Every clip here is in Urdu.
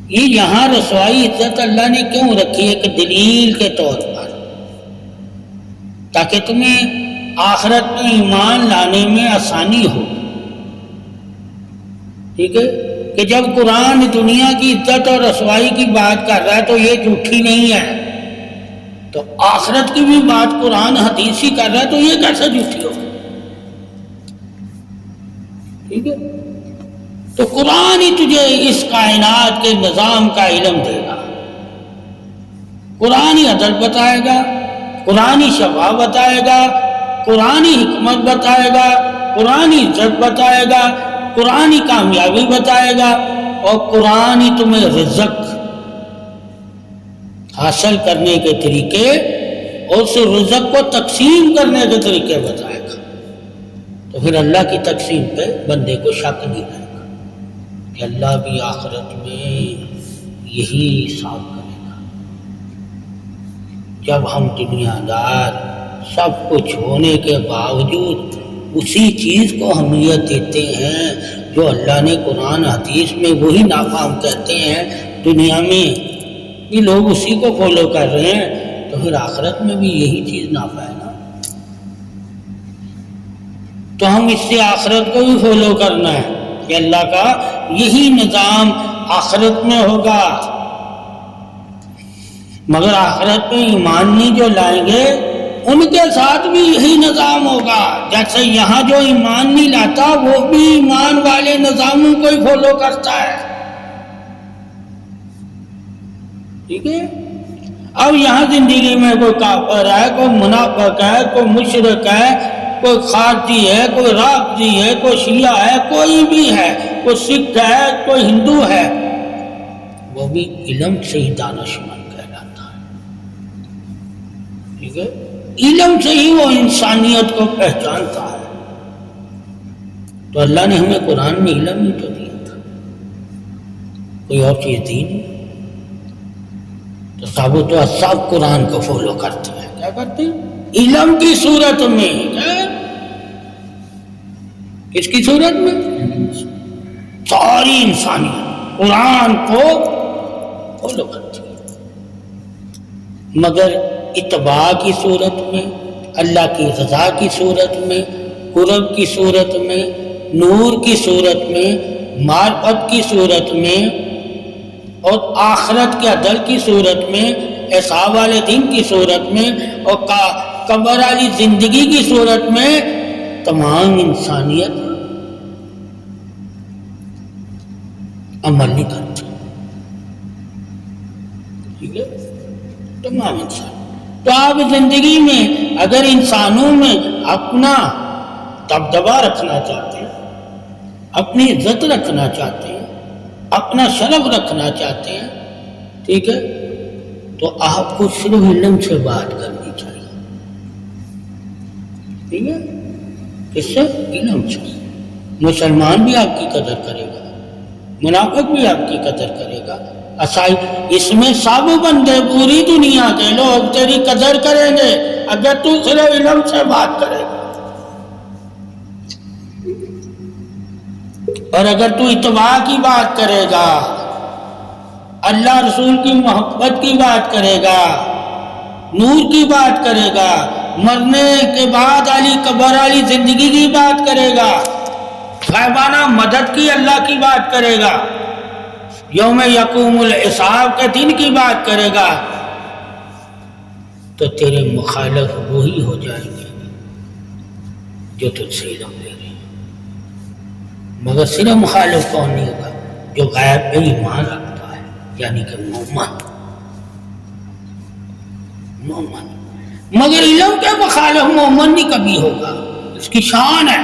یہ یہاں رسوائی عزت اللہ نے کیوں رکھی؟ ایک دلیل کے طور پر، تاکہ تمہیں آخرت میں ایمان لانے میں آسانی ہو۔ ٹھیک ہے کہ جب قرآن دنیا کی عزت اور رسوائی کی بات کر رہا ہے تو یہ جھوٹی نہیں ہے، تو آخرت کی بھی بات قرآن حدیث ہی کر رہا ہے تو یہ کیسے جھوٹی ہو؟ ٹھیک ہے، تو قرآن ہی تجھے اس کائنات کے نظام کا علم دے گا، قرآن ہی عدل بتائے گا، قرآن ہی شفا بتائے گا، قرآن ہی حکمت بتائے گا، قرآن ہی عزت بتائے گا، قرآن ہی کامیابی بتائے گا، اور قرآن ہی تمہیں رزق حاصل کرنے کے طریقے اور اس رزق کو تقسیم کرنے کے طریقے بتائے گا۔ تو پھر اللہ کی تقسیم پہ بندے کو شک نہیں رہے گا کہ اللہ بھی آخرت میں یہی حساب کرے گا۔ جب ہم دنیا دار سب کچھ ہونے کے باوجود اسی چیز کو اہمیت دیتے ہیں جو اللہ نے قرآن حدیث میں وہی ناکام کہتے ہیں، دنیا میں یہ لوگ اسی کو فالو کر رہے ہیں، تو پھر آخرت میں بھی یہی چیز نافع ہے نا۔ تو ہم اس سے آخرت کو بھی فالو کرنا ہے کہ اللہ کا یہی نظام آخرت میں ہوگا، مگر آخرت میں ایمان نہیں جو لائیں گے ان کے ساتھ بھی یہی نظام ہوگا۔ جیسے یہاں جو ایمان نہیں لاتا وہ بھی ایمان والے نظاموں کو ہی فالو کرتا ہے۔ ٹھیک ہے، اب یہاں زندگی میں کوئی کافر ہے، کوئی منافق ہے، کوئی مشرک ہے، کوئی خارجی ہے، کوئی رافضی ہے، کوئی شیعہ ہے، کوئی بھی ہے، کوئی سکھ ہے، کوئی ہندو ہے، وہ بھی علم سے ہی دانشمند کہلاتا ہے۔ ٹھیک ہے، علم سے ہی وہ انسانیت کو پہچانتا ہے۔ تو اللہ نے ہمیں قرآن میں علم ہی تو دیا تھا، کوئی اور چیز دی نہیں۔ تو ثابت و سب قرآن کو فالو کرتے ہیں، کیا کرتے ہیں؟ علم کی صورت میں۔ کس کی صورت میں؟ ساری انسانیت قرآن کو فالو کرتی ہے، مگر اتباع کی صورت میں، اللہ کی رضا کی صورت میں، قرب کی صورت میں، نور کی صورت میں، معرفت کی صورت میں، اور آخرت کے عدل کی صورت میں، حساب والے دن کی صورت میں، اور قبر والی زندگی کی صورت میں، تمام انسانیت عمل نہیں کرتی۔ ٹھیک ہے، تمام انسان۔ تو آپ زندگی میں اگر انسانوں میں اپنا دبدبا رکھنا چاہتے ہیں، اپنی عزت رکھنا چاہتے ہیں، اپنا شرف رکھنا چاہتے ہیں، ٹھیک ہے، تو آپ کو صرف علم سے بات کرنی چاہیے۔ ٹھیک ہے، کس سے؟ علم سے۔ مسلمان بھی آپ کی قدر کرے گا، منافق بھی آپ کی قدر کرے گا، عیسائی، اس میں سب بندے پوری دنیا کے لوگ تیری قدر کریں گے اگر تو صرف علم سے بات کرے گا۔ اور اگر تو اتباع کی بات کرے گا، اللہ رسول کی محبت کی بات کرے گا، نور کی بات کرے گا، مرنے کے بعد علی قبر علی زندگی کی بات کرے گا، غیبانہ مدد کی اللہ کی بات کرے گا، یوم یقوم الحساب کے دن کی بات کرے گا، تو تیرے مخالف وہی ہو جائیں گے جو تجھ سے علم لے رہے ہیں۔ مگر صرف مخالف کون نہیں ہوگا؟ جو غیب پہ ایمان رکھتا ہے، یعنی کہ مومن۔ مگر علم کے مخالف مومن نہیں کبھی ہوگا، اس کی شان ہے،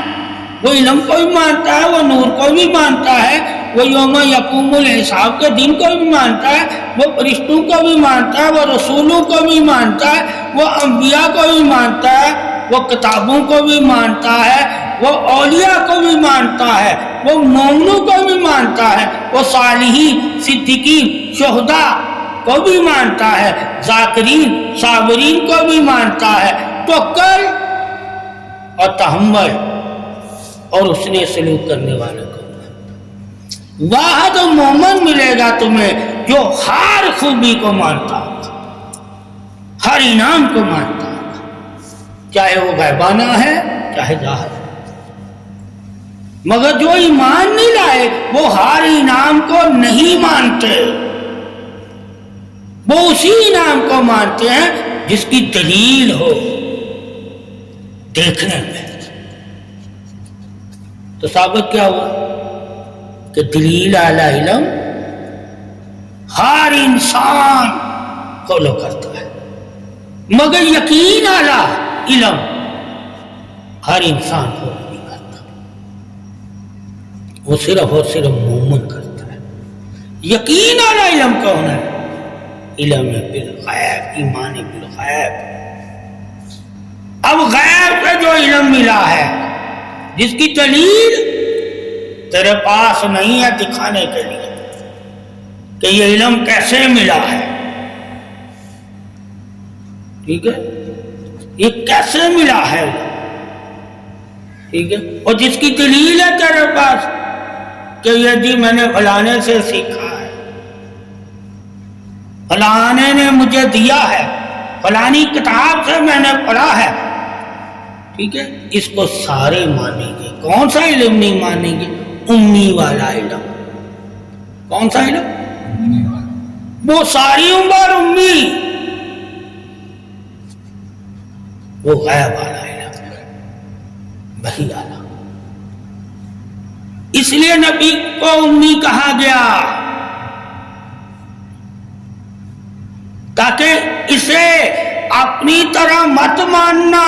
وہ علم کو بھی مانتا ہے، وہ نور کو بھی مانتا ہے، وہ یوم یقوم الحساب کے دن کو بھی مانتا ہے، وہ فرشتوں کو بھی مانتا ہے، وہ رسولوں کو بھی مانتا ہے، وہ انبیاء کو بھی مانتا ہے، وہ کتابوں کو بھی مانتا ہے، وہ اولیاء کو بھی مانتا ہے، وہ مومنوں کو بھی مانتا ہے، وہ صالحین، صدیقین، شہداء کو بھی مانتا ہے، ذاکرین، صابرین کو بھی مانتا ہے، توکل اور تحمل اور حسن سلوک کرنے والوں کو۔ واحد مومن ملے گا تمہیں جو ہر خوبی کو مانتا ہوگا، ہر انعام کو مانتا ہوگا، چاہے وہ غیبانہ ہے چاہے ظاہر ہے۔ مگر جو ایمان نہیں لائے وہ ہر انعام کو نہیں مانتے، وہ اسی انعام کو مانتے ہیں جس کی دلیل ہو دیکھنے میں۔ تو ثابت کیا ہوا کہ دلیل اعلی علم ہر انسان فالو کرتا ہے، مگر یقین اعلی علم ہر انسان فالو نہیں کرتا، وہ صرف اور صرف مومن کرتا ہے۔ یقین اعلی علم کون ہے؟ علم بالغیب، ایمان بالغیب۔ اب غیب سے جو علم ملا ہے، جس کی دلیل تیرے پاس نہیں ہے دکھانے کے لیے کہ یہ علم کیسے ملا ہے، ٹھیک ہے، یہ کیسے ملا ہے، ٹھیک ہے، اور جس کی دلیل ہے تیرے پاس کہ یہ جی میں نے فلانے سے سیکھا ہے، فلانے نے مجھے دیا ہے، فلانی کتاب سے میں نے پڑھا ہے، ٹھیک ہے، اس کو سارے مانیں گے۔ کون سا علم نہیں مانیں گے؟ امی والا علم۔ کون سا علم؟ وہ ساری عمر امی، وہ غیب والا علم، وحی والا۔ اس لیے نبی کو امی کہا گیا تاکہ اسے اپنی طرح مت ماننا،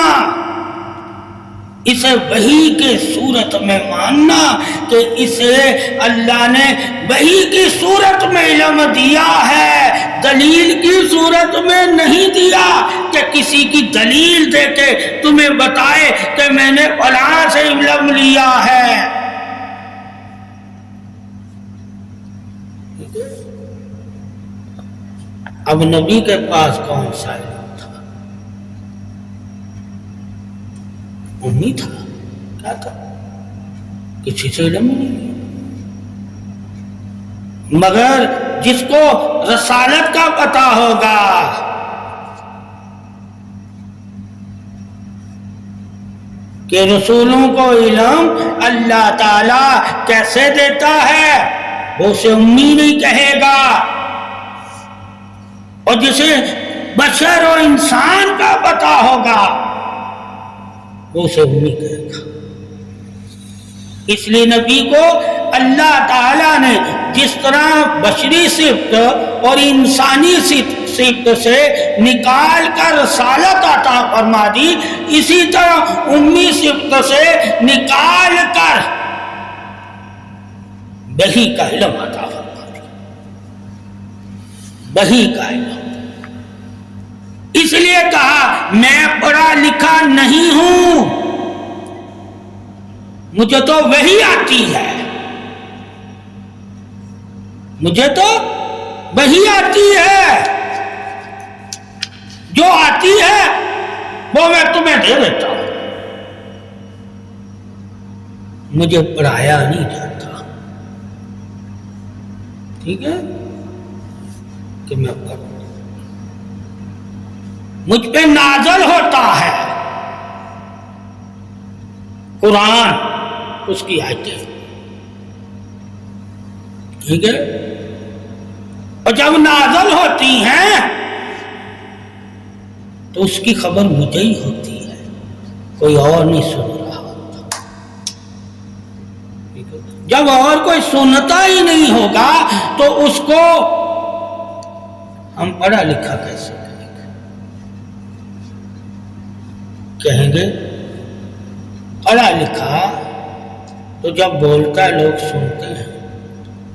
اسے وحی کے صورت میں ماننا کہ اسے اللہ نے وحی کی صورت میں علم دیا ہے، دلیل کی صورت میں نہیں دیا کہ کسی کی دلیل دے کے تمہیں بتائے کہ میں نے فلاں سے علم لیا ہے۔ اب نبی کے پاس کون سا علم تھا؟ امی تھا، کیا تھا؟ کسی سے علم نہیں، مگر جس کو رسالت کا پتہ ہوگا، کہ رسولوں کو علم اللہ تعالی کیسے دیتا ہے، وہ اسے امی نہیں کہے گا، اور جسے بشر و انسان کا پتہ ہوگا وہ اسے امی کہے گا۔ اس لیے نبی کو اللہ تعالیٰ نے جس طرح بشری صفت اور انسانی صفت سے نکال کر رسالت عطا فرما دی، اسی طرح امی صفت سے نکال کر وحی کا علم عطا فرما دی، وحی کا علم۔ اس لیے کہا میں پڑھا لکھا نہیں ہوں، مجھے تو وحی آتی ہے، مجھے تو وحی آتی ہے، جو آتی ہے وہ میں تمہیں دے دیتا ہوں، مجھے پڑھایا نہیں جاتا، ٹھیک ہے، کہ میں پڑھوں، مجھ پہ نازل ہوتا ہے قرآن، اس کی آیتیں، ٹھیک ہے، اور جب نازل ہوتی ہیں تو اس کی خبر مجھے ہی ہوتی ہے، کوئی اور نہیں سن رہا ہوتا۔ جب اور کوئی سنتا ہی نہیں ہوگا تو اس کو ہم پڑھا لکھا کیسے کریں گے؟ کہیں گے پڑھا لکھا تو جب بولتا ہے لوگ سنتے ہیں،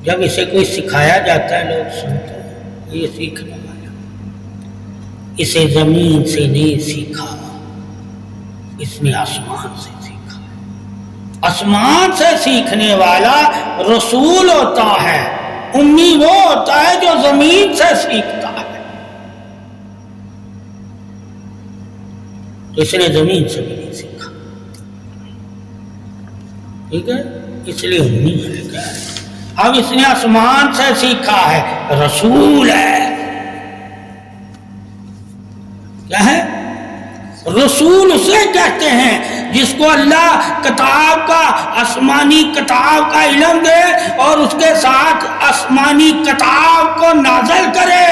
جب اسے کوئی سکھایا جاتا ہے لوگ سنتے ہیں، یہ سیکھنے والا، اسے زمین سے نہیں سیکھا، اس نے آسمان سے سیکھا۔ آسمان سے سیکھنے والا رسول ہوتا ہے، امی وہ ہوتا ہے جو زمین سے سیکھتا ہے، اس نے زمین سے بھی نہیں سیکھا، ٹھیک ہے، اس لیے امی ہے کیا ہے۔ اب اس نے آسمان سے سیکھا ہے، رسول ہے. کیا ہے؟ رسول اسے کہتے ہیں جس کو اللہ کتاب کا، آسمانی کتاب کا علم دے اور اس کے ساتھ آسمانی کتاب کو نازل کرے.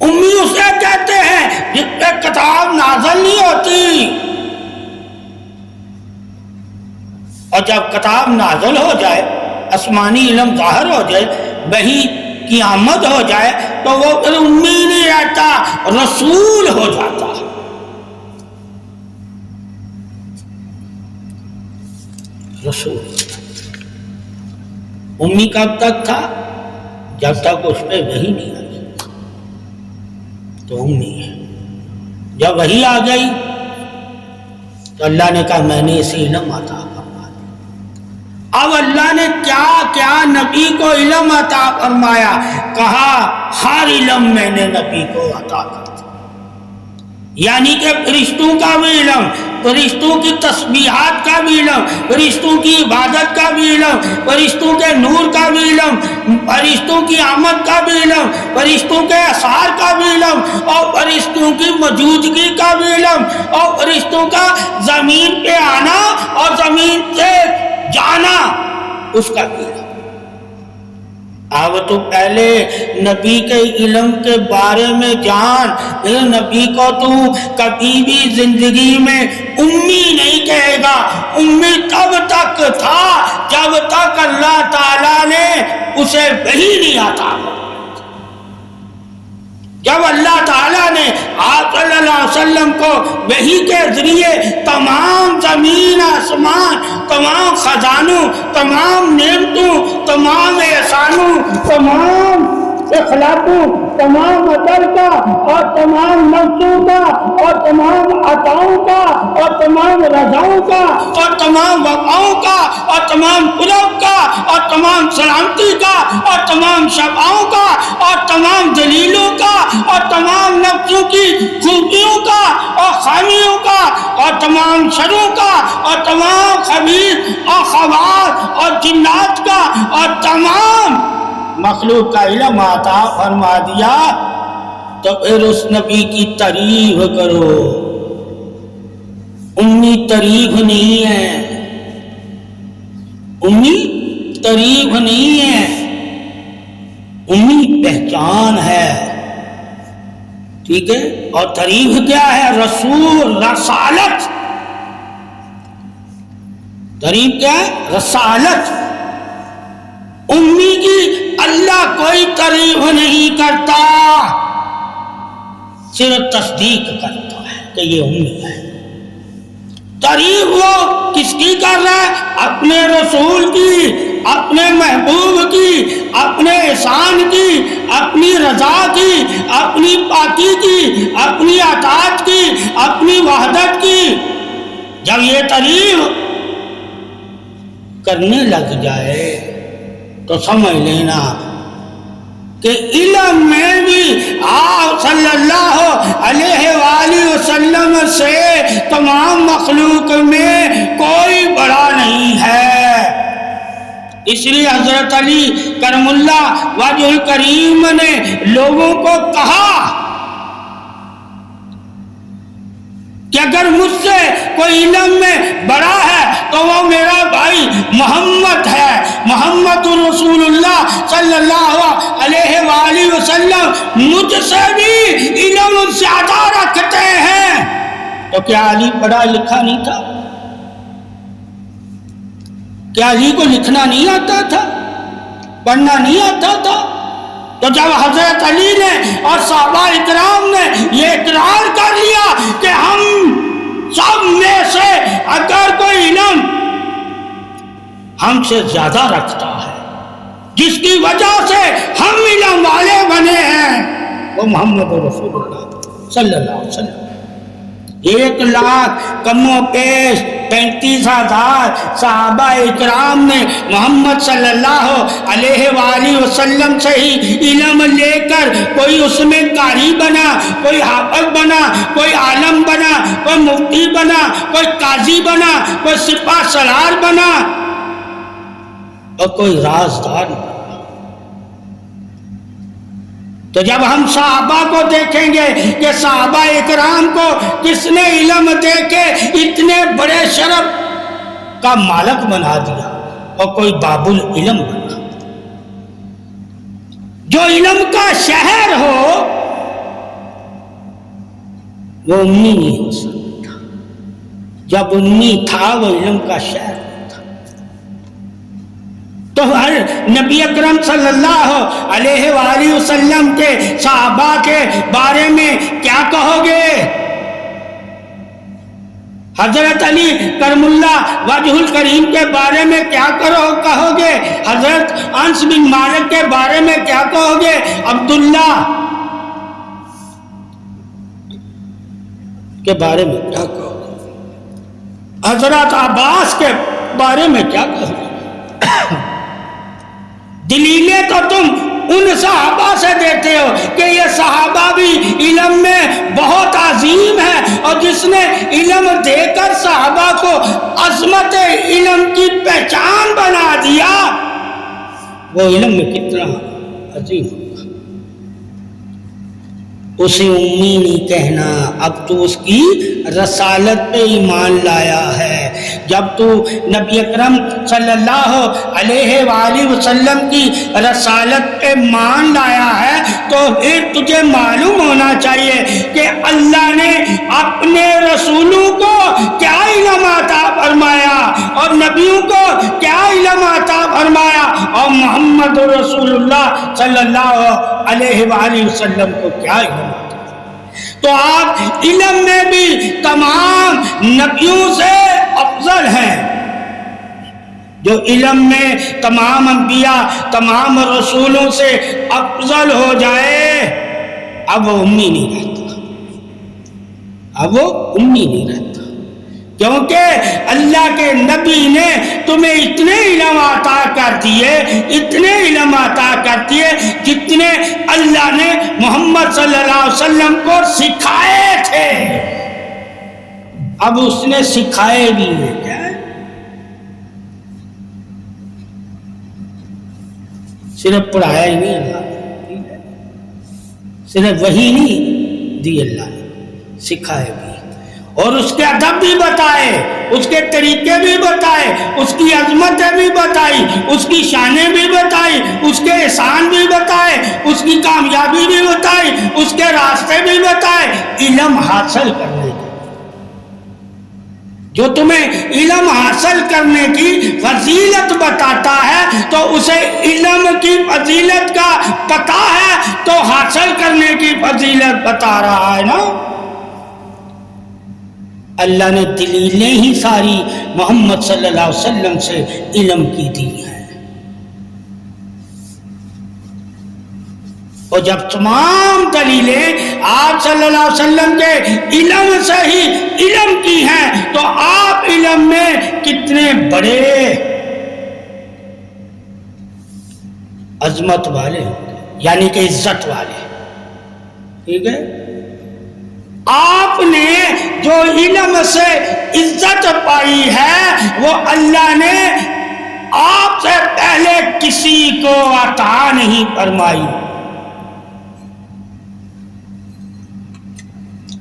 امی اسے کہتے ہیں جس پہ کتاب نازل نہیں ہوتی. اور جب کتاب نازل ہو جائے، آسمانی علم ظاہر ہو جائے، وحی کی آمد ہو جائے، تو وہ پھر امی نہیں رہتا، رسول ہو جاتا ہے. رسول. امی کب تک تھا؟ جب تک اس پہ وحی نہیں آئی تو امی ہے. جب وحی آ گئی تو اللہ نے کہا میں نے اسے علم عطا فرما دیا. اب اللہ نے کیا کیا نبی کو علم عطا فرمایا؟ کہا ہر علم میں نے نبی کو عطا کر دیا. یعنی کہ فرشتوں کا بھی علم، فرشتوں کی تسبیحات کا بھی علم، فرشتوں کی عبادت کا بھی علم، فرشتوں کے نور کا بھی علم، فرشتوں کی آمد کا بھی علم، فرشتوں کے اثار کا بھی علم، اور فرشتوں کی موجودگی کا بھی علم، اور فرشتوں کا زمین پہ آنا اور زمین سے جانا اس کا بھی علم. اب تو پہلے نبی کے علم کے بارے میں جان. نبی کو تو کبھی بھی زندگی میں امی نہیں کہے گا. امی تب تک تھا جب تک اللہ تعالیٰ نے اسے وحی نہیں عطا. جب اللہ تعالیٰ نے آپ صلی اللہ علیہ وسلم کو وحی کے ذریعے تمام زمین آسمان، تمام خزانوں، تمام نعمتوں، تمام احسانوں، تمام اخلاقوں، تمام عدل کا اور تمام نفسوں کا اور تمام عطاؤں کا اور تمام رضاؤں کا اور تمام وفاؤں کا اور تمام قرب کا اور تمام سلامتی کا اور تمام شفاؤں کا اور تمام دلیلوں کا اور تمام نفسوں کی خوبیوں کا اور خامیوں کا اور تمام شروں کا اور تمام خبیث اور خباث اور جنات کا اور تمام مخلوق کا علم عطا فرما دیا، تو پھر اس نبی کی تعریف کرو. امی تعریف نہیں ہے، امی تعریف نہیں ہے، امی پہچان ہے. ٹھیک ہے؟ اور تعریف کیا ہے؟ رسول، رسالت. تعریف کیا ہے؟ رسالت. امی کی اللہ کوئی تعریف نہیں کرتا، صرف تصدیق کرتا ہے کہ یہ امی ہے. تعریف وہ کس کی کر رہا ہے؟ اپنے رسول کی، اپنے محبوب کی، اپنے احسان کی، اپنی رضا کی، اپنی پاکی کی، اپنی اطاعت کی، اپنی وحدت کی. جب یہ تعریف کرنے لگ جائے تو سمجھ لینا کہ علم میں بھی آپ صلی اللہ علیہ وآلہ وسلم سے تمام مخلوق میں کوئی بڑا نہیں ہے. اس لیے حضرت علی کرم اللہ وجہ الکریم نے لوگوں کو کہا کہ اگر مجھ سے کوئی علم میں بڑا ہے تو وہ میرا بھائی محمد ہے. محمد رسول اللہ صلی اللہ علیہ وآلہ وسلم مجھ سے بھی علم زیادہ رکھتے ہیں. تو کیا علی پڑھا لکھا نہیں تھا؟ کیا علی کو لکھنا نہیں آتا تھا؟ پڑھنا نہیں آتا تھا؟ تو جب حضرت علی نے اور صحابہ اکرام نے یہ اقرار کر لیا کہ ہم سب میں سے اگر کوئی علم ہم سے زیادہ رکھتا ہے، جس کی وجہ سے ہم علم والے بنے ہیں، وہ محمد رسول اللہ صلی اللہ علیہ وسلم. 1,00,000 کم و بیش 35,000 صحابہ اکرام نے محمد صلی اللہ علیہ وآلہ وسلم سے ہی علم لے کر کوئی اس میں قاری بنا، کوئی حافظ بنا، کوئی عالم بنا، کوئی مفتی بنا، کوئی قاضی بنا، کوئی سپاہ سالار بنا. اور کوئی رازدار نہیں بنا۔ تو جب ہم صحابہ کو دیکھیں گے کہ صحابہ اکرام کو کس نے علم دے کے اتنے بڑے شرف کا مالک بنا دیا، اور کوئی باب العلم بنا۔ جو علم کا شہر ہو وہ امی نہیں ہو سکتا، جب امی تھا وہ علم کا شہر نہیں تھا۔ تو ہر نبی اکرم صلی اللہ علیہ وآلہ وسلم کے صحابہ کے بارے میں کیا کہو گے؟ حضرت علی کرم اللہ وجہ الکریم کے بارے میں کیا کہو گے؟ حضرت انس بن مالک کے بارے میں کیا کہو گے؟ عبداللہ کے بارے میں کیا کہو گے؟ حضرت عباس کے بارے میں کیا کہو گے؟ دلیلیں تو تم ان صحابہ سے دیتے ہو کہ یہ صحابہ بھی علم میں بہت عظیم ہے، اور جس نے علم دے کر صحابہ کو عظمت علم کی پہچان بنا دیا وہ علم میں کتنا عظیم ہوگا۔ اسے امی نہیں کہنا، اب تو اس کی رسالت پہ ایمان لایا ہے۔ جب تو نبی اکرم صلی اللہ علیہ وآلہ وسلم کی رسالت پہ مان لایا ہے تو پھر تجھے معلوم ہونا چاہیے کہ اللہ نے اپنے رسولوں کو کیا علم عطا فرمایا اور نبیوں کو کیا علم عطا فرمایا، اور محمد رسول اللہ صلی اللہ علیہ وآلہ وسلم کو کیا علم عطا۔ تو آپ علم میں بھی تمام نبیوں سے افضل ہیں۔ جو علم میں تمام انبیاء تمام رسولوں سے افضل ہو جائے اب وہ امی نہیں رہتا، اب وہ امی نہیں رہتا، کیونکہ اللہ کے نبی نے تمہیں اتنے علم عطا کر دیے، اتنے علم عطا کر دیے جتنے اللہ نے محمد صلی اللہ علیہ وسلم کو سکھائے تھے۔ اب اس نے سکھائے بھی ہیں کیا؟ صرف پڑھایا ہی نہیں اللہ نے، صرف وہی نہیں دی اللہ نے، سکھائے بھی، اور اس کے ادب بھی بتائے، اس کے طریقے بھی بتائے، اس کی عظمتیں بھی بتائی، اس کی شانیں بھی بتائی، اس کے احسان بھی بتائے، اس کی کامیابی بھی بتائی، اس کے راستے بھی بتائے۔ علم حاصل کرنے کے، جو تمہیں علم حاصل کرنے کی فضیلت بتاتا ہے تو اسے علم کی فضیلت کا پتہ ہے تو حاصل کرنے کی فضیلت بتا رہا ہے نا۔ اللہ نے دلیلیں ہی ساری محمد صلی اللہ علیہ وسلم سے علم کی دی ہیں، اور جب تمام دلیلیں آپ صلی اللہ علیہ وسلم کے علم سے ہی علم کی ہیں تو آپ علم میں کتنے بڑے عظمت والے ہوں گے، یعنی کہ عزت والے، ٹھیک ہے۔ آپ نے جو علم سے عزت پائی ہے وہ اللہ نے آپ سے پہلے کسی کو عطا نہیں فرمائی،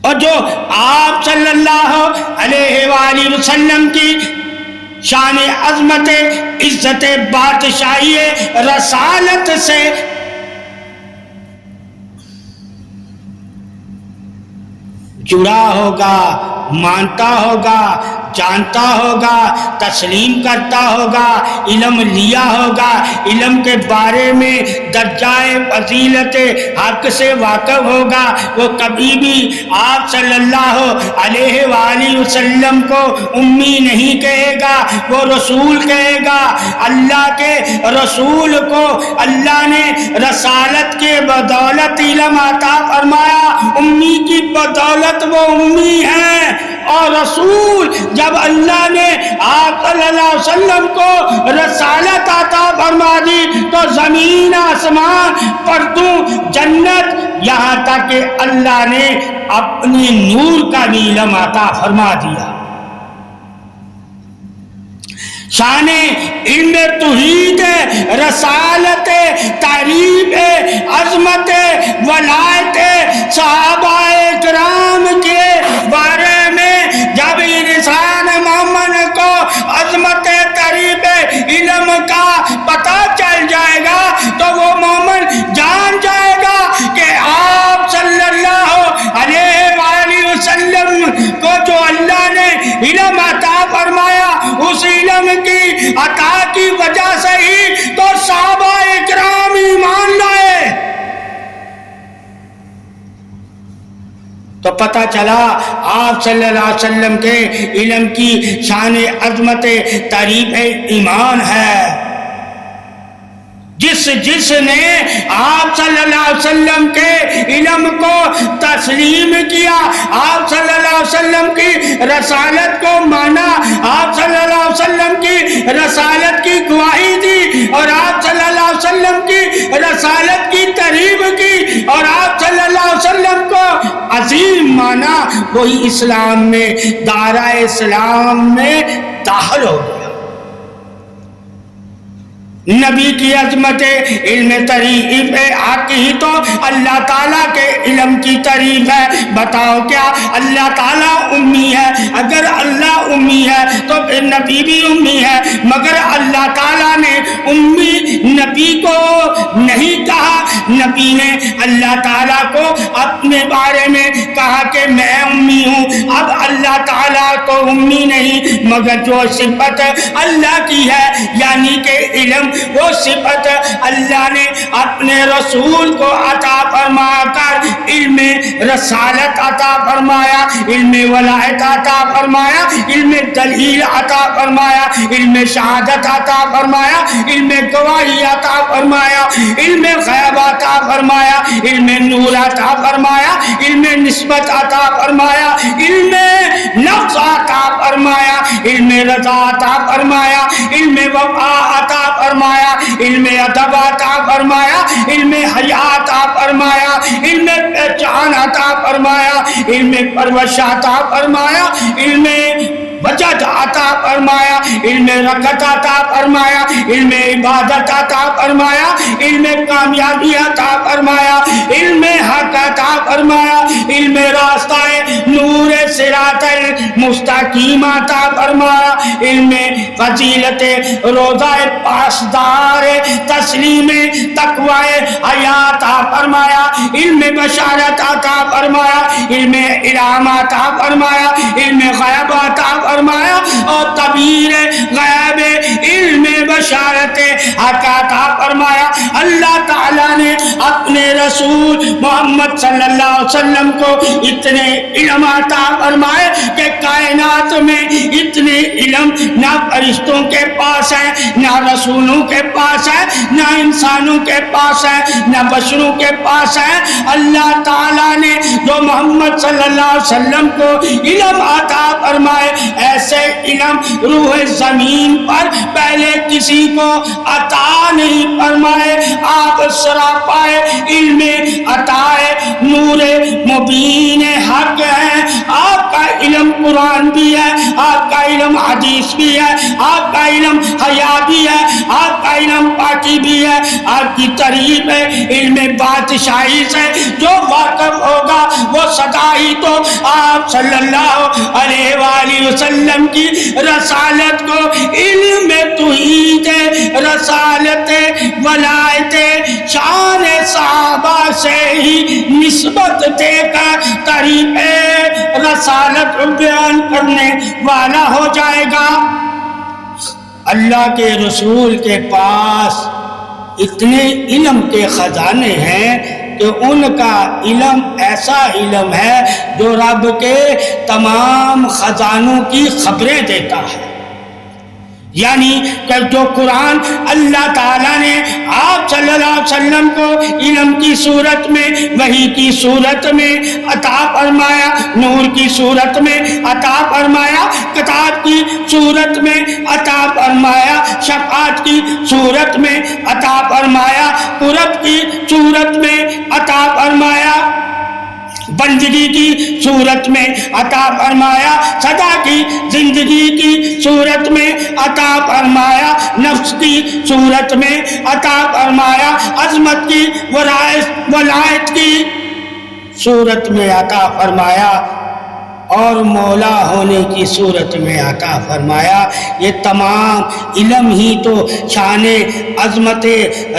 اور جو آپ صلی اللہ علیہ وآلہ وسلم کی شان عظمت عزت بادشاہی رسالت سے جڑا ہوگا، مانتا ہوگا، جانتا ہوگا، تسلیم کرتا ہوگا، علم لیا ہوگا، علم کے بارے میں درجۂ فضیلت حق سے واقف ہوگا، وہ کبھی بھی آپ صلی اللہ علیہ وآلہ وسلم کو امی نہیں کہے گا، وہ رسول کہے گا۔ اللہ کے رسول کو اللہ نے رسالت کے بدولت علم عطا فرمایا، امی کی بدولت وہ امی ہیں، اور رسول جب اللہ نے آپ صلی اللہ علیہ وسلم کو رسالت عطا فرما دی تو زمین آسمان پردوں جنت یہاں تک کہ اللہ نے اپنے نور کا بھی علم عطا فرما دیا۔ شان علم توحید ہے، رسالت ہے، تعریف ہے، عظمت ہے، ولایت ہے۔ صحابہ کرام کے بارے میں جب انسان مومن کو عظمت تعریف علم کا پتہ چل جائے گا تو وہ مومن جان جائے گا کہ آپ صلی اللہ علیہ وآلہ وسلم کو جو اللہ نے علم عطا فرمایا، اس علم کی عطا کی وجہ سے ہی تو صحابہ اکرام ایمان لائے۔ تو پتہ چلا آپ صلی اللہ علیہ وسلم کے علم کی شان عظمت تعریف ایمان ہے۔ جس نے آپ صلی اللہ علیہ وسلم کے علم کو تسلیم کیا، آپ صلی اللہ علیہ وسلم کی رسالت کو مانا، آپ صلی اللہ علیہ وسلم کی رسالت کی گواہی دی، اور آپ صلی اللہ علیہ وسلم کی رسالت کی تعریف کی، اور آپ صلی اللہ علیہ وسلم کو عظیم مانا، وہی اسلام میں، دائرہ اسلام میں داخل ہو گیا۔ نبی کی عظمت علم تعریف ہے، حق ہی تو اللہ تعالیٰ کے علم کی تعریف ہے۔ بتاؤ کیا اللہ تعالیٰ امی ہے؟ اگر اللہ امی ہے تو پھر نبی بھی امی ہے، مگر اللہ تعالیٰ نے امی نبی کو نہیں کہا۔ نبی نے اللہ تعالیٰ کو اپنے بارے میں کہا کہ میں امی ہوں۔ اب اللہ تعالیٰ کو امی نہیں، مگر جو صفت اللہ کی ہے یعنی کہ علم، وہ صفت اللہ نے اپنے رسول کو عطا فرما کر علم رسالت عطا فرمایا، علم ولایت عطا فرمایا، علم دلیل عطا فرمایا، علم شہادت عطا فرمایا، علم گواہی عطا فرمایا، علم غیب عطا فرمایا، علم نور عطا فرمایا، علم نسبت عطا فرمایا، علم نفس عطا فرمایا، علم رضا عطا فرمایا، علم وفا عطا فرمایا، علم ادب عطا فرمایا، علم حیا عطا فرمایا، علم پہچان عطا فرمایا، علم پرورش عطا فرمایا، علم وجد عطا فرمایا، علم رکعت عطا فرمایا، علم عبادت عطا فرمایا، علم کامیابی عطا فرمایا، علم حق عطا فرمایا، علم راستہ نور صراط المستقیم عطا فرمایا، علم فضیلت روزہ پاسدار تسلیم تقوی حیات عطا فرمایا، علم بشارت عطا فرمایا، علم علام عطا فرمایا، علم غیب عطا فرمایا، اور تعبیر غیب علم بشارت حق عطا فرمایا۔ اللہ تعالیٰ نے اپنے رسول محمد صلی اللہ علیہ وسلم کو اتنے علم عطا فرمائے کہ کائنات میں اتنے علم نہ فرشتوں کے پاس ہے، نہ رسولوں کے پاس ہے، نہ انسانوں کے پاس ہے، نہ بشروں کے پاس ہے۔ اللہ تعالیٰ نے جو محمد صلی اللہ علیہ وسلم کو علم عطا فرمائے، ایسے علم روح زمین پر پہلے کسی کو عطا نہیں فرمائے۔ آپ سراپائے علم عطائے نور مبین حق ہے۔ آپ کا علم قرآن بھی ہے، آپ کا علم حدیث بھی ہے، آپ کا علم حیا بھی ہے، آپ کا علم پاکی بھی ہے، آپ کی تعریف ہے علم بادشاہی سے۔ جو واقف ہوگا وہ سدا ہی تو آپ صلی اللہ علیہ وآلہ وسلم کی رسالت کو علم توحید رسالت ولایت شان صحابہ سے ہی نسبت دے کر تعریف رسالت بیان کرنے والا ہو جائے گا۔ اللہ کے رسول کے پاس اتنے علم کے خزانے ہیں کہ ان کا علم ایسا علم ہے جو رب کے تمام خزانوں کی خبریں دیتا ہے۔ یعنی کہ جو قرآن اللہ تعالیٰ نے آپ صلی اللہ علیہ وسلم کو علم کی صورت میں، وحی کی صورت میں عطا فرمایا، نور کی صورت میں عطا فرمایا، کتاب کی صورت میں عطا فرمایا، شفاعت کی صورت میں عطا فرمایا، قرب کی صورت میں عطا فرمایا، بندگی کی صورت میں عطا فرمایا، سدا کی زندگی کی صورت میں عطا فرمایا، نفس کی صورت میں عطا فرمایا، عظمت کی ولایت کی صورت میں عطا فرمایا، اور مولا ہونے کی صورت میں عطا فرمایا۔ یہ تمام علم ہی تو شان عظمت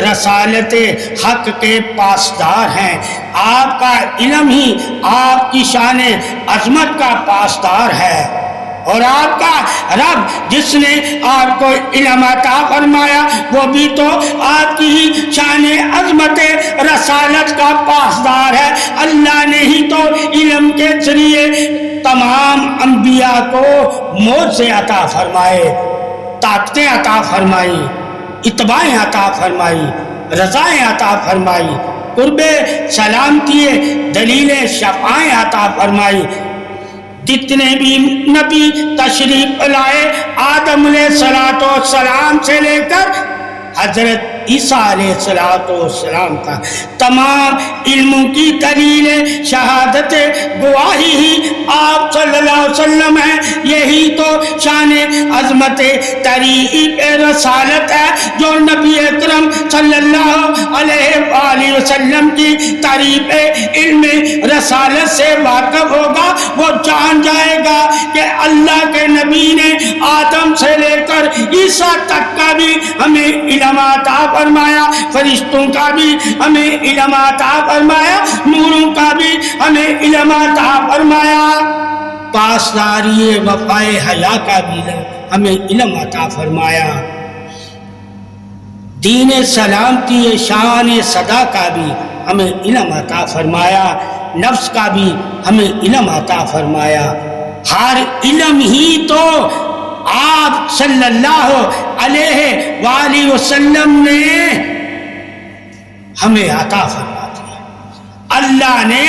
رسالت حق کے پاسدار ہیں۔ آپ کا علم ہی آپ کی شان عظمت کا پاسدار ہے، اور آپ کا رب جس نے آپ کو علم عطا فرمایا وہ بھی تو آپ کی ہی شان عظمت رسالت کا پاسدار ہے۔ اللہ نے ہی تو علم کے ذریعے تمام انبیاء کو معجزے عطا فرمائے، طاقتیں عطا فرمائی، اتباعیں عطا فرمائی، رضائیں عطا فرمائی، قرب سلامتی دلیل شفاعیں عطا فرمائی۔ جتنے بھی نبی تشریف لائے، آدم علیہ السلام سے لے کر حضرت عیسیٰ علیہ السلام کا تمام علموں کی دلیل شہادت گواہی ہی آپ صلی اللہ علیہ وسلم ہے۔ یہی تو شان عظمت طریق رسالت ہے۔ جو نبی اکرم صلی اللہ علیہ وآلہ وسلم کی تعریف علم رسالت سے واقف ہوگا، وہ جان جائے گا کہ اللہ کے نبی نے آدم سے لے کر عیسیٰ تک کا بھی ہمیں علم عطا فرمایا، فرشتوں کا بھی ہمیں علم عطا فرمایا، نوروں کا بھی ہمیں علم عطا فرمایا، پاسداری وفائے حیا کا بھی ہمیں علم عطا فرمایا، دین سلامتی شان صدا کا بھی ہمیں علم عطا فرمایا، نفس کا بھی ہمیں علم عطا فرمایا۔ ہر علم ہی تو آپ صلی اللہ علیہ وآلہ وسلم نے ہمیں عطا فرما دیا۔ اللہ نے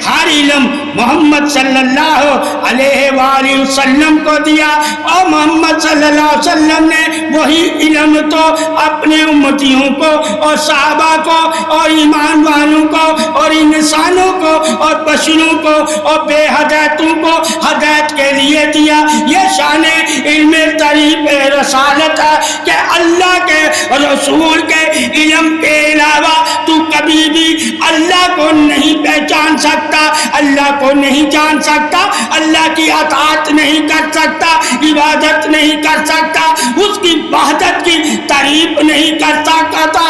ہر علم محمد صلی اللہ علیہ وآلہ وسلم کو دیا، اور محمد صلی اللہ علیہ وسلم نے وہی علم تو اپنے امتیوں کو اور صحابہ کو اور ایمان والوں کو اور انسانوں کو اور بشروں کو اور بے ہدایتوں کو ہدایت کے لیے دیا۔ یہ شان علم طریق رسالت ہے کہ اللہ کے رسول کے علم کے علاوہ تو کبھی بھی اللہ کو نہیں پہچان سکتا، اللہ کو نہیں جان سکتا، اللہ کی اطاعت نہیں کر سکتا، عبادت نہیں کر سکتا، اس کی وحدت کی تعریف نہیں کر سکتا۔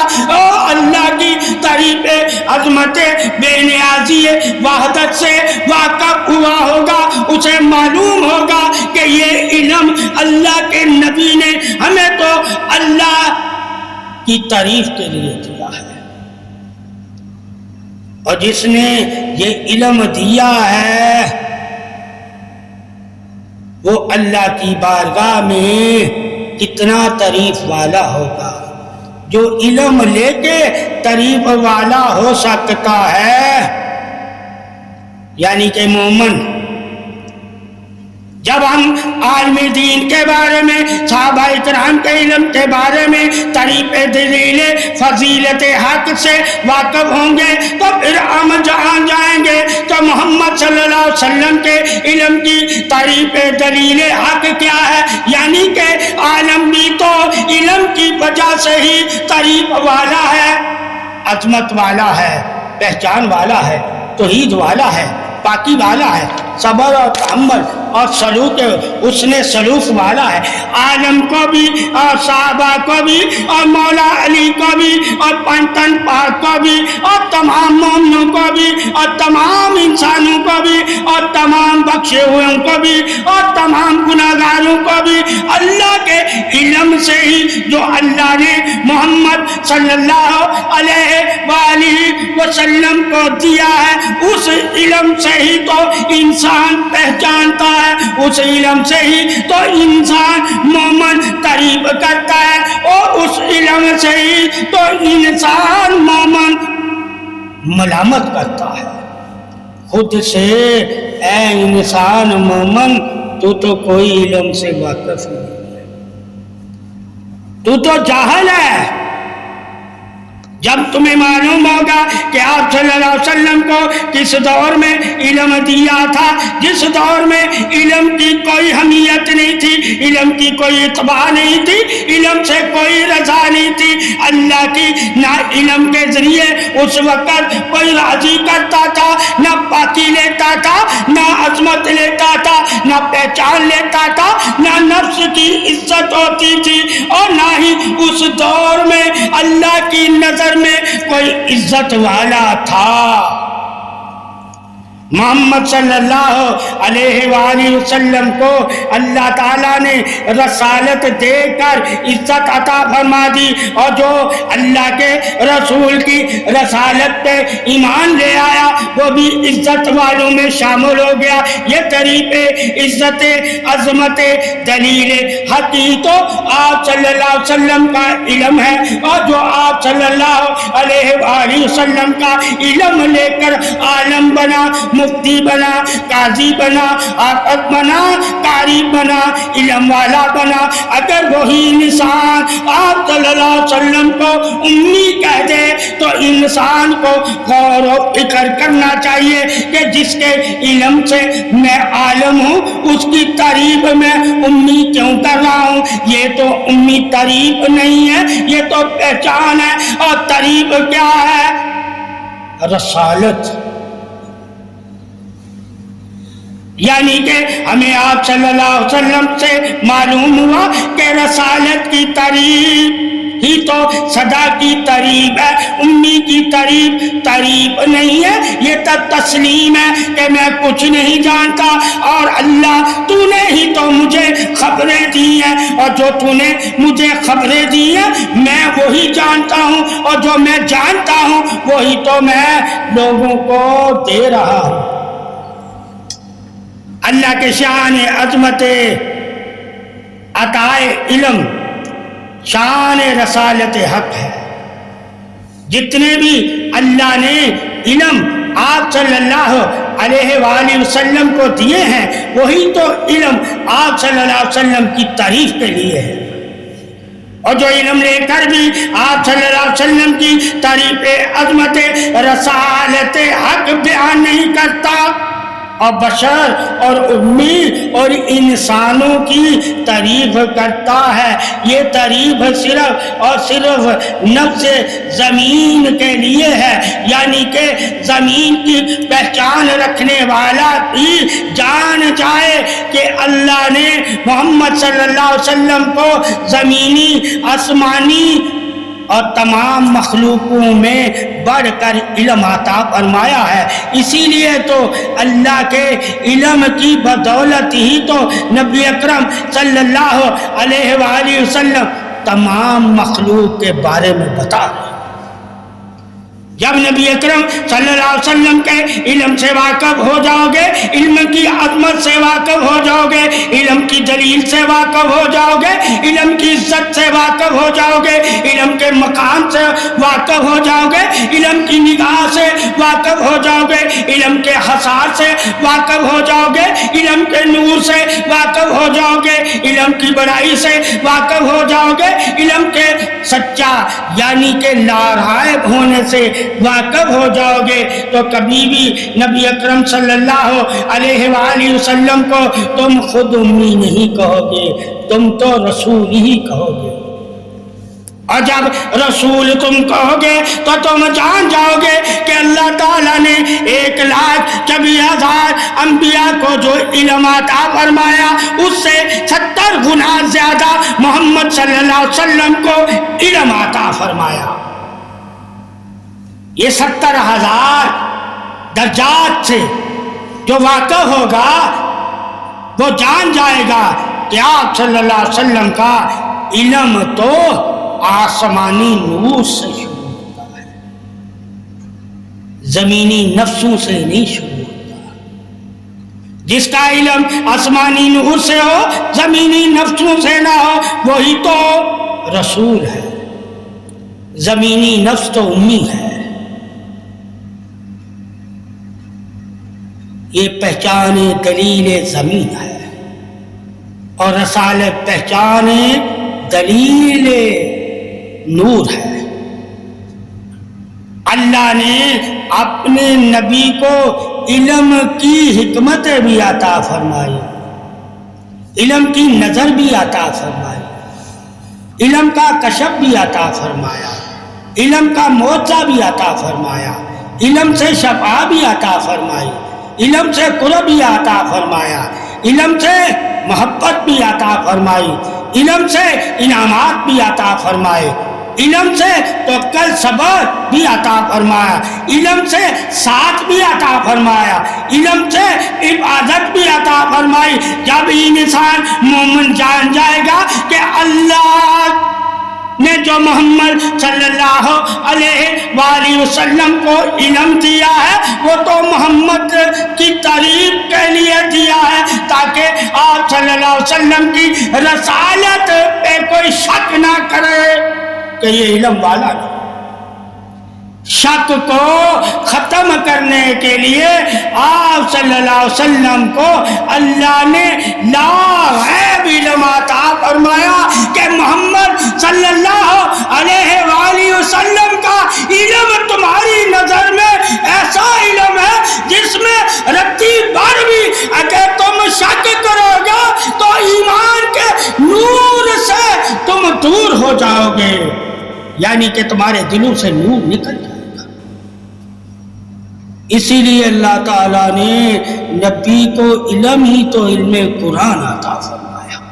اللہ کی تعریف عظمت بے نیازی وحدت سے واقف ہوا ہوگا، اسے معلوم ہوگا کہ یہ علم اللہ کے نبی نے ہمیں تو اللہ کی تعریف کے لیے دیا ہے، اور جس نے یہ علم دیا ہے وہ اللہ کی بارگاہ میں کتنا تعریف والا ہوگا۔ جو علم لے کے تعریف والا ہو سکتا ہے، یعنی کہ مومن۔ جب ہم عالم دین کے بارے میں، صحابہ اکرام کے علم کے بارے میں، تعریف دلیل فضیلت حق سے واقف ہوں گے، تو پھر ہم جان جائیں گے کہ محمد صلی اللہ علیہ وسلم کے علم کی تعریف دلیل حق کیا ہے۔ یعنی کہ عالم بھی تو علم کی وجہ سے ہی تعریف والا ہے، عظمت والا ہے، پہچان والا ہے، توحید والا ہے، پاکی والا ہے، صبر اور تحمل اور سلوک حسن سلوک والا ہے۔ عالم کو بھی اور صحابہ کو بھی اور مولا علی کو بھی اور پنجتن پاک کو بھی اور تمام مومنوں کو بھی اور تمام انسانوں کو بھی اور تمام بخشے ہوئے کو بھی اور تمام گناہگاروں کو بھی اللہ کے علم سے ہی، جو اللہ نے محمد صلی اللہ علیہ وآلہ وسلم کو دیا ہے، اس علم سے ہی تو انسان پہچانتا ہے، اس علم سے ہی تو انسان مومن تعریف کرتا ہے، اور اس علم سے ہی تو انسان مومن ملامت کرتا ہے خود سے۔ اے انسان مومن، تو کوئی علم سے واقف نہیں ہے، تو جاہل ہے۔ جب تمہیں معلوم ہوگا کہ آپ صلی اللہ علیہ وسلم کو کس دور میں علم دیا تھا، جس دور میں علم کی کوئی اہمیت نہیں تھی، علم کی کوئی اتباع نہیں تھی، علم سے کوئی رضا نہیں تھی، اللہ کی نہ علم کے ذریعے اس وقت کوئی راضی کرتا تھا، نہ پاکی لیتا تھا، نہ عظمت لیتا تھا، نہ پہچان لیتا تھا، نہ نفس کی عزت ہوتی تھی، اور نہ ہی اس دور میں اللہ کی نظر میں کوئی عزت والا تھا۔ محمد صلی اللہ علیہ وآلہ وسلم کو اللہ تعالیٰ نے رسالت دے کر عزت عطا فرما دی، اور جو اللہ کے رسول کی رسالت پہ ایمان لے آیا وہ بھی عزت والوں میں شامل ہو گیا۔ یہ طریق عزت عظمت دلیل حقیقی تو آپ صلی اللہ علیہ وسلم کا علم ہے، اور جو آپ صلی اللہ علیہ وآلہ وسلم کا علم لے کر عالم بنا، مفتی بنا، قاضی بنا، حافظ بنا، قاری بنا، علم والا بنا، اگر وہی انسان آپ صلی اللہ علیہ وسلم کو امی کہہ دے تو انسان کو غور و فکر کرنا چاہیے کہ جس کے علم سے میں عالم ہوں اس کی تعریف میں امی کیوں کر رہا ہوں؟ یہ تو امی تعریف نہیں ہے، یہ تو پہچان ہے۔ اور تعریف کیا ہے؟ رسالت، یعنی کہ ہمیں آپ صلی اللہ علیہ وسلم سے معلوم ہوا کہ رسالت کی تعریف ہی تو صدا کی تعریف ہے، امی کی تعریف نہیں ہے، یہ تو تسلیم ہے کہ میں کچھ نہیں جانتا، اور اللہ تو نے ہی تو مجھے خبریں دی ہیں، اور جو تو نے مجھے خبریں دی ہیں میں وہی جانتا ہوں، اور جو میں جانتا ہوں وہی تو میں لوگوں کو دے رہا ہوں۔ اللہ کے شان عظمت عطائے علم شان رسالت حق ہے۔ جتنے بھی اللہ نے علم آپ صلی اللہ علیہ وآلہ وسلم کو دیے ہیں وہی تو علم آپ صلی اللہ علیہ وسلم کی تعریف کے لیے ہے، اور جو علم لے کر بھی آپ صلی اللہ علیہ وسلم کی تعریف عظمت رسالت حق بیان نہیں کرتا، اور بشر اور امی اور انسانوں کی تعریف کرتا ہے، یہ تعریف صرف اور صرف نفس زمین کے لیے ہے، یعنی کہ زمین کی پہچان رکھنے والا بھی جان جائے کہ اللہ نے محمد صلی اللہ علیہ وسلم کو زمینی، آسمانی اور تمام مخلوقوں میں بڑھ کر علم عطا فرمایا ہے۔ اسی لیے تو اللہ کے علم کی بدولت ہی تو نبی اکرم صلی اللہ علیہ وآلہ وسلم تمام مخلوق کے بارے میں بتا رہے ہیں۔ جب نبی اکرم صلی اللہ علیہ وسلم کے علم سے واقف ہو جاؤ گے، علم کی عظمت سے واقف ہو جاؤ گے، علم کی دلیل سے واقف ہو جاؤ گے، علم کی عزت سے واقف ہو جاؤ گے، علم کے مقام سے واقف ہو جاؤ گے، علم کی نگاہ سے واقف ہو جاؤ گے، علم کے حساس سے واقف ہو جاؤ گے، علم کے نور سے واقف ہو جاؤ گے، علم کی بڑائی سے واقف ہو جاؤ گے، علم کے سچا یعنی کہ لارائب ہونے سے واقف ہو جاؤ گے، تو کبھی بھی نبی اکرم صلی اللہ علیہ وآلہ وسلم کو تم خود امی نہیں کہو گے، تم تو رسول ہی کہو گے، اور جب رسول تم کہو گے تو تم جان جاؤ گے کہ اللہ تعالیٰ نے 1,24,000 انبیاء کو جو علم عطا فرمایا اس سے 70 گنا زیادہ محمد صلی اللہ علیہ وسلم کو علم عطا فرمایا۔ یہ 70,000 درجات سے جو واقف ہوگا وہ جان جائے گا کہ آپ صلی اللہ علیہ وسلم کا علم تو آسمانی نور سے شروع ہوتا ہے، زمینی نفسوں سے نہیں شروع ہوتا۔ جس کا علم آسمانی نور سے ہو، زمینی نفسوں سے نہ ہو، وہی تو رسول ہے۔ زمینی نفس تو امی ہے۔ یہ پہچان دلیل زمین ہے، اور رسالت پہچان دلیل نور ہے۔ اللہ نے اپنے نبی کو علم کی حکمتیں بھی عطا فرمائی، علم کی نظر بھی عطا فرمائی، علم کا کشف بھی عطا فرمایا، علم کا معجزہ بھی عطا فرمایا، علم سے شفا بھی عطا فرمائی، علم سے قرب بھی عطا فرمایا، علم سے محبت بھی عطا فرمائی، علم سے انعامات بھی عطا فرمائے، علم سے تو کل صبر بھی عطا فرمایا، علم سے ساتھ بھی عطا فرمایا، علم سے عبادت بھی عطا فرمائی۔ جب انسان مومن جان جائے گا کہ اللہ نے جو محمد صلی اللہ علیہ وآلہ وسلم کو علم دیا ہے وہ تو محمد کی تعریف کے لیے دیا ہے تاکہ آپ صلی اللہ علیہ وسلم کی رسالت پہ کوئی شک نہ کرے کہ یہ علم والا نہیں۔ شک کو ختم کرنے کے لیے آپ صلی اللہ علیہ وسلم کو اللہ نے لا غیب علم عطا فرمایا کہ محمد صلی اللہ علیہ وآلہ وسلم کا علم تمہاری نظر میں ایسا علم ہے جس میں رتی بھر بھی اگر تم شک کرو گے تو ایمان کے نور سے تم دور ہو جاؤ گے، یعنی کہ تمہارے دلوں سے نور نکل جائے۔ اسی لیے اللہ تعالیٰ نے نبی کو علم ہی تو علم قرآن عطا فرمایا،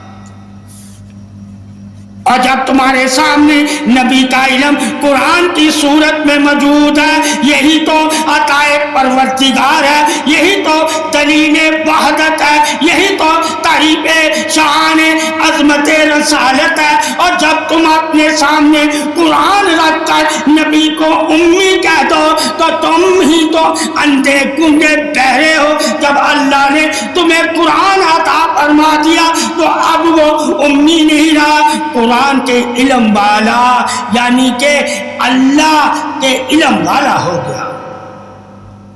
اور جب تمہارے سامنے نبی کا علم قرآن کی صورت میں موجود ہے، یہی تو عطائے پروردگار ہے، یہی تو دلیل وحدت ہے، یہی تو تعریف شان عظمت رسالت ہے۔ اور جب تم اپنے سامنے قرآن رکھ کر نبی کو امی کہہ دو تو تم ہی تو اندھے گونگے بہرے ہو۔ جب اللہ نے تمہیں قرآن عطا فرما دیا تو اب وہ امی نہیں رہا، قرآن کے علم والا یعنی کہ اللہ کے علم والا ہو گیا۔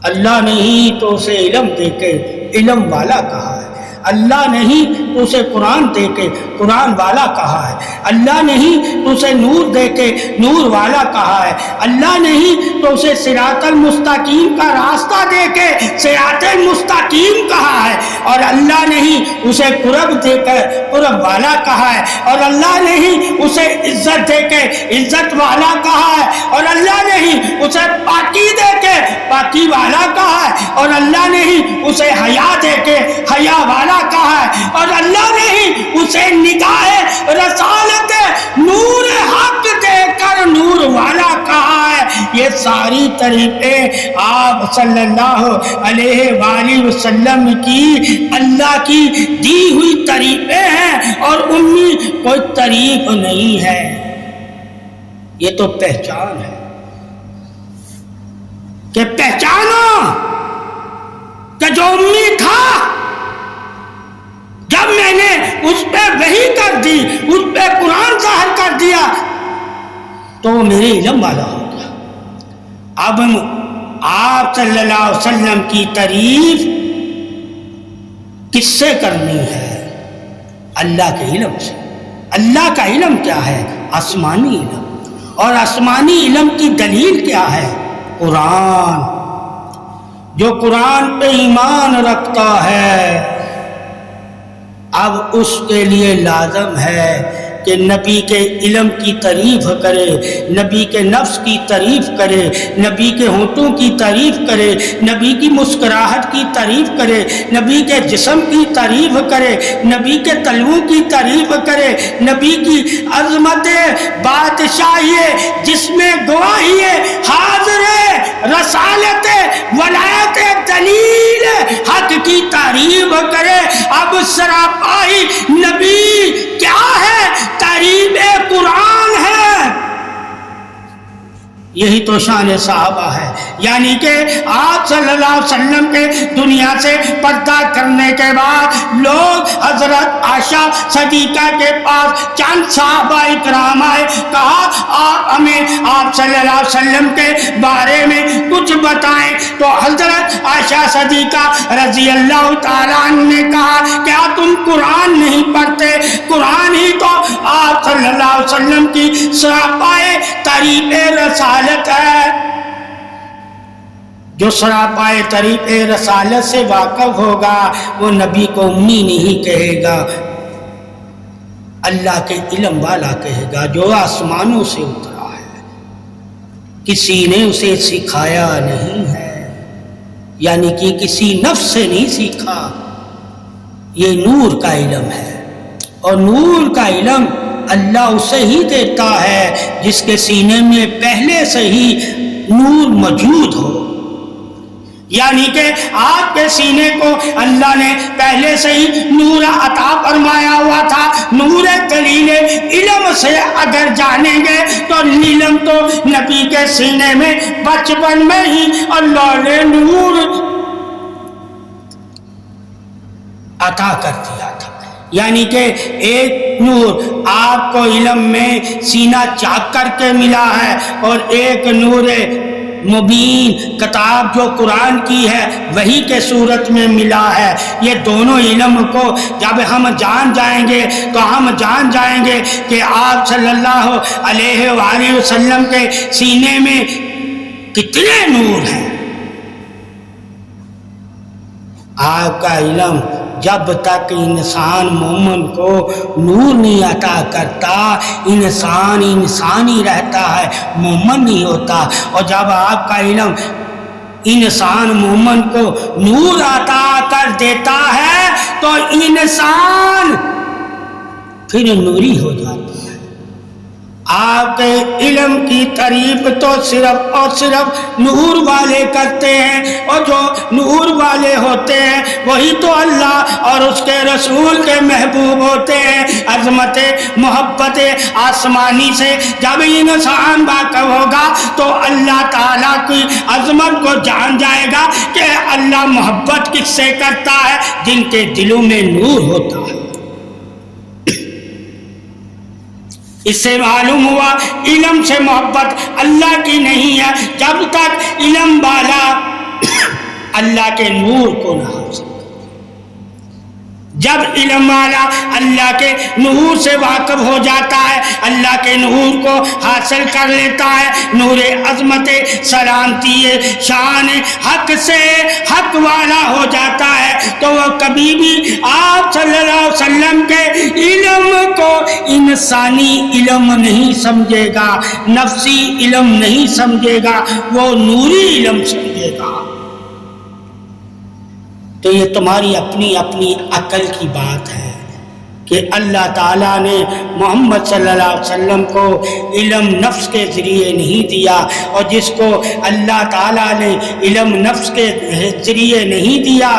اللہ نے ہی تو اسے علم دے کے علم والا کہا ہے، اللہ نے ہی تو اسے قرآن دے کے قرآن والا کہا ہے، اللہ نے ہی تو اسے نور دے کے نور والا کہا ہے، اللہ نے ہی تو اسے صراط المستقیم کا راستہ دے کے صراط المستقیم کہا ہے، اور اللہ نے ہی اسے قرب دے کر قرب والا کہا ہے، اور اللہ نے ہی اسے عزت دے کے عزت والا کہا ہے، اور اللہ نے ہی اسے پاکی دے کے پاکی والا کہا ہے، اور اللہ نے ہی اسے حیا دے کے حیا والا کہا ہے، اور اللہ نے ہی اسے نگاہ رسالت نور حق دے کر نور والا کہا ہے۔ یہ ساری تعریفیں آپ صلی اللہ علیہ وآلہ وسلم کی اللہ کی دی ہوئی تعریفیں ہیں، اور امی کوئی تعریف نہیں ہے، یہ تو پہچان ہے کہ پہچانو کہ جو امی تھا جب میں نے اس پہ وحی کر دی، اس پہ قرآن ظاہر کر دیا تو وہ میرے علم والا ہو گیا۔ اب آپ صلی اللہ علیہ وسلم کی تعریف کس سے کرنی ہے؟ اللہ کے علم سے۔ اللہ کا علم کیا ہے؟ آسمانی علم، اور آسمانی علم کی دلیل کیا ہے؟ قرآن۔ جو قرآن پہ ایمان رکھتا ہے اب اس کے لیے لازم ہے کہ نبی کے علم کی تعریف کرے، نبی کے نفس کی تعریف کرے، نبی کے ہونٹوں کی تعریف کرے، نبی کی مسکراہٹ کی تعریف کرے، نبی کے جسم کی تعریف کرے، نبی کے تلووں کی تعریف کرے، نبی کی عظمت بادشاہی جس میں گواہی حاضر رسالت ولایت دلیل حق کی تعریف کرے۔ اب سراپائی نبی کیا ہے؟ تعریف قرآن ہے۔ یہی تو شان صحابہ ہے، یعنی کہ آپ صلی اللہ علیہ وسلم کے دنیا سے پردہ کرنے کے بعد لوگ حضرت عائشہ صدیقہ کے پاس چند صحابہ اکرام آئے، کہا آپ ہمیں آپ صلی اللہ علیہ وسلم کے بارے میں کچھ بتائیں، تو حضرت عائشہ صدیقہ رضی اللہ تعالیٰ عنہ نے کہا کیا تم قرآن نہیں پڑھتے؟ قرآن ہی تو آپ صلی اللہ علیہ وسلم کی سراپائے تعریف رسالت ہے۔ جو سراپائے طریق رسالت سے واقف ہوگا وہ نبی کو امی نہیں کہے گا، اللہ کے علم والا کہے گا، جو آسمانوں سے اترا ہے، کسی نے اسے سکھایا نہیں ہے، یعنی کہ کسی نفس سے نہیں سیکھا، یہ نور کا علم ہے، اور نور کا علم اللہ اسے ہی دیتا ہے جس کے سینے میں پہلے سے ہی نور موجود ہو، یعنی کہ آپ کے سینے کو اللہ نے پہلے سے ہی نور عطا فرمایا ہوا تھا۔ نور دلیل علم سے اگر جانیں گے تو علم تو نبی کے سینے میں بچپن میں ہی اللہ نے نور عطا کر دیا تھا، یعنی کہ ایک نور آپ کو علم میں سینہ چاک کر کے ملا ہے، اور ایک نور مبین کتاب جو قرآن کی ہے وہی کے صورت میں ملا ہے۔ یہ دونوں علم کو جب ہم جان جائیں گے تو ہم جان جائیں گے کہ آپ صلی اللہ علیہ وآلہ وسلم کے سینے میں کتنے نور ہیں۔ آپ کا علم جب تک انسان مومن کو نور نہیں عطا کرتا، انسان ہی رہتا ہے، مومن نہیں ہوتا، اور جب آپ کا علم انسان مومن کو نور عطا کر دیتا ہے تو انسان پھر نوری ہو جاتا ہے۔ آپ کے علم کی تعریف تو صرف اور صرف نور والے کرتے ہیں، اور جو نور والے ہوتے ہیں وہی تو اللہ اور اس کے رسول کے محبوب ہوتے ہیں۔ عظمت محبت آسمانی سے جب انسان واقف ہوگا تو اللہ تعالیٰ کی عظمت کو جان جائے گا کہ اللہ محبت کس سے کرتا ہے، جن کے دلوں میں نور ہوتا ہے۔ اس سے معلوم ہوا علم سے محبت اللہ کی نہیں ہے جب تک علم والا اللہ کے نور کو نہ حاصل کرے۔ جب علم والا اللہ کے نور سے واقف ہو جاتا ہے، اللہ کے نور کو حاصل کر لیتا ہے، نور عظمت سلامتی شان حق سے حق والا ہو جاتا ہے، تو وہ کبھی بھی آپ صلی اللہ علیہ وسلم کے علم کو انسانی علم نہیں سمجھے گا، نفسی علم نہیں سمجھے گا، وہ نوری علم سمجھے گا۔ تو یہ تمہاری اپنی اپنی عقل کی بات ہے کہ اللہ تعالیٰ نے محمد صلی اللہ علیہ وسلم کو علم نفس کے ذریعے نہیں دیا، اور جس کو اللہ تعالیٰ نے علم نفس کے ذریعے نہیں دیا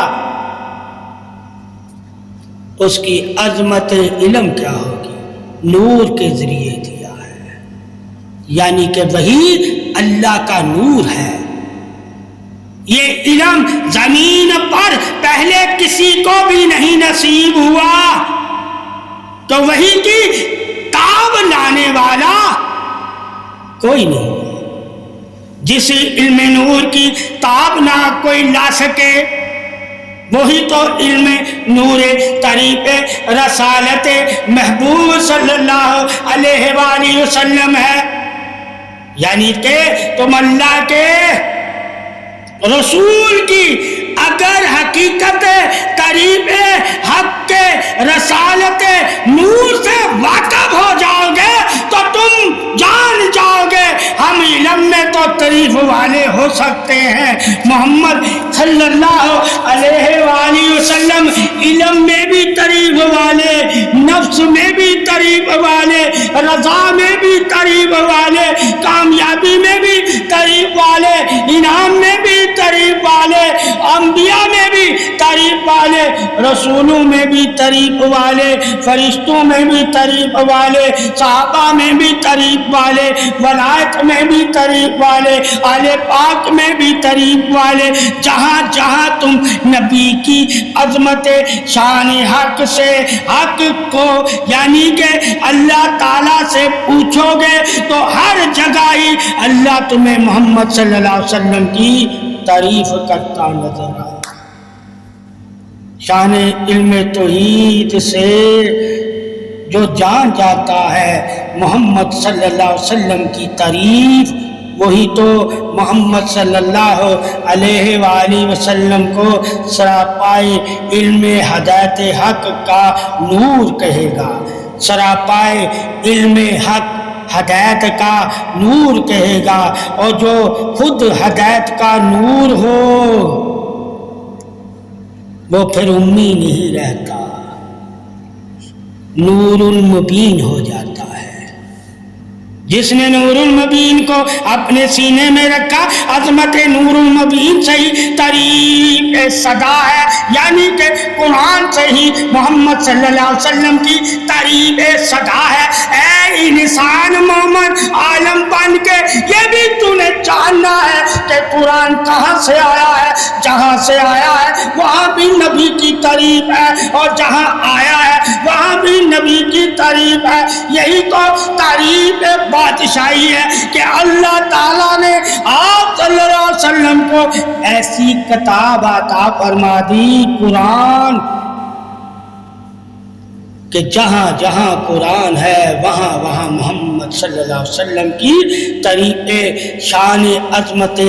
اس کی عظمت علم کیا ہوگی؟ نور کے ذریعے دیا ہے، یعنی کہ وہی اللہ کا نور ہے۔ یہ علم زمین پر پہلے کسی کو بھی نہیں نصیب ہوا، تو وہی کی تاب لانے والا کوئی نہیں۔ جس علم نور کی تاب نہ کوئی لا سکے وہی تو علم نور طریق رسالت محبوب صلی اللہ علیہ وآلہ وسلم ہے، یعنی کہ تم اللہ کے رسول کی اگر حقیقت طریق حق کے رسالت نور سے واقف ہو جاؤ گے تو تم جان جاؤ گے ہم علم میں تو تعریف والے ہو سکتے ہیں، محمد صلی اللہ علیہ وآلہ وسلم علم میں بھی تعریف والے، نفس میں بھی تعریف والے، رضا میں بھی تعریف والے، کامیابی میں بھی تعریف والے، انعام میں بھی تعریف والے، انبیاء میں بھی تعریف والے، رسولوں میں بھی تعریف والے، فرشتوں میں بھی تعریف والے، صحابہ میں بھی تعریف والے، ولایت میں بھی تعریف والے، آل پاک میں بھی تعریف والے۔ جہاں جہاں تم نبی کی عظمت شان حق سے حق کو یعنی کہ اللہ تعالیٰ سے پوچھو گے تو ہر جگہ ہی اللہ تمہیں محمد صلی اللہ علیہ وسلم کی تعریف کرتا نظر آئے۔ شان علم توحید سے جو جان جاتا ہے محمد صلی اللہ علیہ وسلم کی تعریف، وہی تو محمد صلی اللہ علیہ وآلہ وسلم کو سراپائے علم ہدایت حق کا نور کہے گا، سراپائے علم حق ہدایت کا نور کہے گا، اور جو خود ہدایت کا نور ہو وہ پھر امی نہیں رہتا، نور المبین ہو جاتا ہے۔ جس نے نور المبین کو اپنے سینے میں رکھا، عظمت نور المبین سے ہی تعریف صدا ہے، یعنی کہ قرآن سے ہی محمد صلی اللہ علیہ وسلم کی تعریف صدا ہے۔ اے انسان مومن عالم بن کے یہ بھی تو نے جاننا ہے کہ قرآن کہاں سے آیا ہے، جہاں سے آیا ہے وہاں بھی نبی کی تعریف ہے، اور جہاں آیا ہے وہاں بھی نبی کی تعریف ہے۔ یہی تو تعریف بادشاہی ہے کہ اللہ تعالیٰ نے آپ صلی اللہ علیہ وسلم کو ایسی کتاب عطا فرما دی قرآن کہ جہاں جہاں قرآن ہے وہاں وہاں محمد صلی اللہ علیہ وسلم کی تعریف شان عظمت